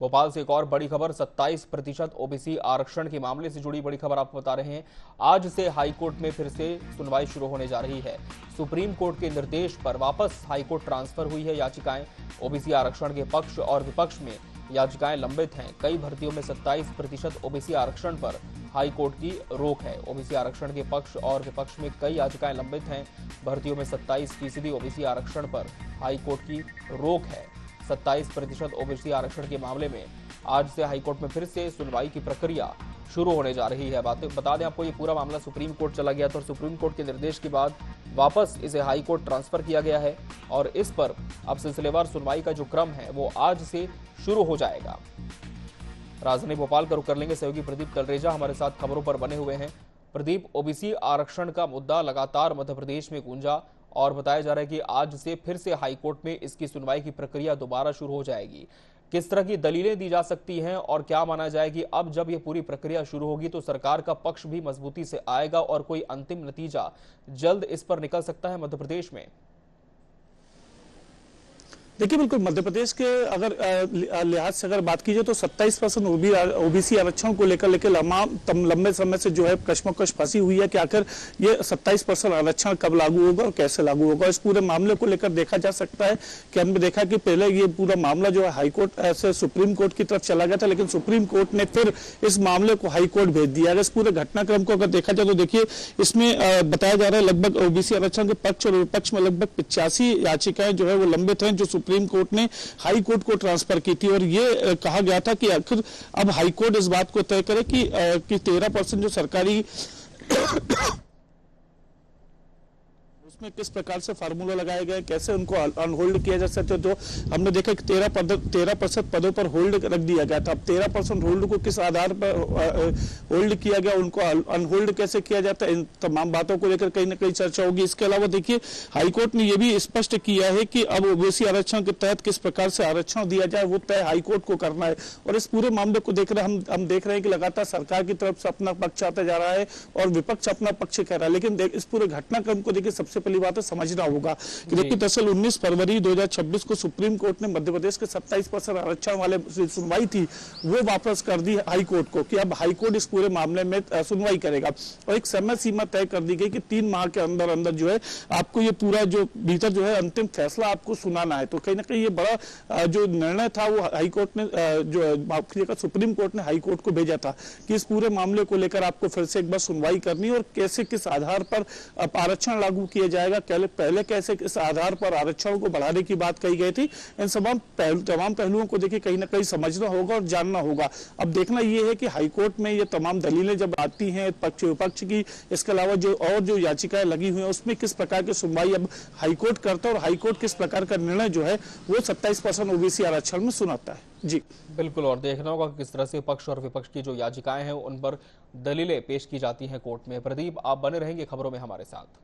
भोपाल से एक और बड़ी खबर 27% ओबीसी आरक्षण के मामले से जुड़ी बड़ी खबर आपको बता रहे हैं। आज से हाईकोर्ट में फिर से सुनवाई शुरू होने जा रही है। सुप्रीम कोर्ट के निर्देश पर वापस हाईकोर्ट ट्रांसफर हुई है याचिकाएं। ओबीसी आरक्षण के पक्ष और विपक्ष में याचिकाएं लंबित हैं। कई भर्तियों में 27% ओबीसी आरक्षण पर हाईकोर्ट की रोक है। ओबीसी आरक्षण के पक्ष और विपक्ष में कई याचिकाएं लंबित हैं। भर्तियों में 27% ओबीसी आरक्षण पर हाईकोर्ट की रोक है। 27% ओबीसी आरक्षण के मामले में आज से हाईकोर्ट में फिर से सुनवाई की प्रक्रिया शुरू होने जा रही है। बता दें आपको, ये पूरा मामला सुप्रीम कोर्ट चला गया था और सुप्रीम कोर्ट के निर्देश के बाद वापस इसे हाईकोर्ट ट्रांसफर किया गया है और इस पर अब सिलसिलेवार सुनवाई का जो क्रम है वो आज से शुरू हो जाएगा। राजधानी भोपाल का रुख कर लेंगे सहयोगी प्रदीप कलरेजा हमारे साथ खबरों पर बने हुए हैं। प्रदीप, ओबीसी आरक्षण का मुद्दा लगातार मध्य प्रदेश में गूंजा और बताया जा रहा है कि आज से फिर से हाईकोर्ट में इसकी सुनवाई की प्रक्रिया दोबारा शुरू हो जाएगी। किस तरह की दलीलें दी जा सकती हैं और क्या माना जाए कि अब जब यह पूरी प्रक्रिया शुरू होगी तो सरकार का पक्ष भी मजबूती से आएगा और कोई अंतिम नतीजा जल्द इस पर निकल सकता है मध्य प्रदेश में? देखिए, बिल्कुल मध्य प्रदेश के अगर लिहाज से अगर बात कीजिए तो 27% ओबीसी आरक्षण को लेकर लंबे समय से जो है कश्मकश फंसी हुई है कि आखिर ये 27% आरक्षण कब लागू होगा और कैसे लागू होगा। इस पूरे मामले को लेकर देखा जा सकता है कि हमने देखा कि पहले ये पूरा मामला जो है हाईकोर्ट से सुप्रीम कोर्ट की तरफ चला गया था, लेकिन सुप्रीम कोर्ट ने फिर इस मामले को हाईकोर्ट भेज दिया। अगर इस पूरे घटनाक्रम को अगर देखा जाए तो देखिए, इसमें बताया जा रहा है लगभग ओबीसी आरक्षण के पक्ष और विपक्ष में लगभग 85 याचिकाएं जो है वो लंबित हैं, जो सुप्रीम कोर्ट ने हाई कोर्ट को ट्रांसफर की थी। और ये कहा गया था कि आखिर अब हाई कोर्ट इस बात को तय करे कि 13% जो सरकारी में किस प्रकार से फार्मूला लगाया गया, कैसे उनको अनहोल्ड किया जा सकता है। तो हमने देखा कि 13% पदों पर होल्ड रख दिया गया था। अब 13% होल्ड को किस आधार पर होल्ड किया गया, उनको अनहोल्ड कैसे किया जाता है, इन तमाम बातों को लेकर कहीं ना कहीं चर्चा होगी। इसके अलावा देखिए, हाईकोर्ट ने यह भी स्पष्ट किया है कि अब ओबीसी आरक्षण के तहत किस प्रकार से आरक्षण दिया जाए वो तय हाईकोर्ट को करना है। और इस पूरे मामले को देख रहे हम देख रहे हैं कि लगातार सरकार की तरफ से अपना पक्ष आता जा रहा है और विपक्ष अपना पक्ष कह रहा है। लेकिन इस पूरे घटनाक्रम को देखिए, सबसे पहली बात है समझना होगा कि देखिए, दरअसल 19 फरवरी 2026 को सुप्रीम कोर्ट ने मध्य प्रदेश के 27% आरक्षण वाले सुनवाई थी वो वापस कर दी हाई कोर्ट को कि अब हाई कोर्ट इस पूरे मामले में सुनवाई करेगा। और एक समय सीमा तय कर दी गई कि 3 माह के अंदर अंदर जो है आपको ये पूरा जो भीतर जो है अंतिम फैसला आपको सुनाना है। तो कहीं ना कहीं ये बड़ा जो निर्णय था वो हाई कोर्ट ने जो सुप्रीम कोर्ट ने हाई कोर्ट को भेजा था कि इस पूरे मामले को लेकर आपको फिर से एक बार सुनवाई करनी और कैसे किस आधार पर आरक्षण लागू किया जाएगा, पहले कैसे इस आधार पर आरक्षण को बढ़ाने की बात कही गई थी। इन तमाम पहलुओं को देखिए कहीं ना कहीं समझना होगा और जानना होगा। अब देखना यह है कि हाईकोर्ट में ये तमाम दलीलें जब आती हैं पक्ष विपक्ष की, इसके अलावा जो याचिकाएं लगी हुई हैं उसमें किस प्रकार की सुनवाई अब हाईकोर्ट करता है और हाईकोर्ट किस प्रकार का निर्णय जो है वो 27% ओबीसी आरक्षण में सुनाता है। जी बिल्कुल, और देखना होगा किस तरह से पक्ष और विपक्ष की जो याचिकाएं हैं उन पर दलीलें पेश की जाती हैं कोर्ट में। प्रदीप, आप बने रहेंगे खबरों में हमारे साथ।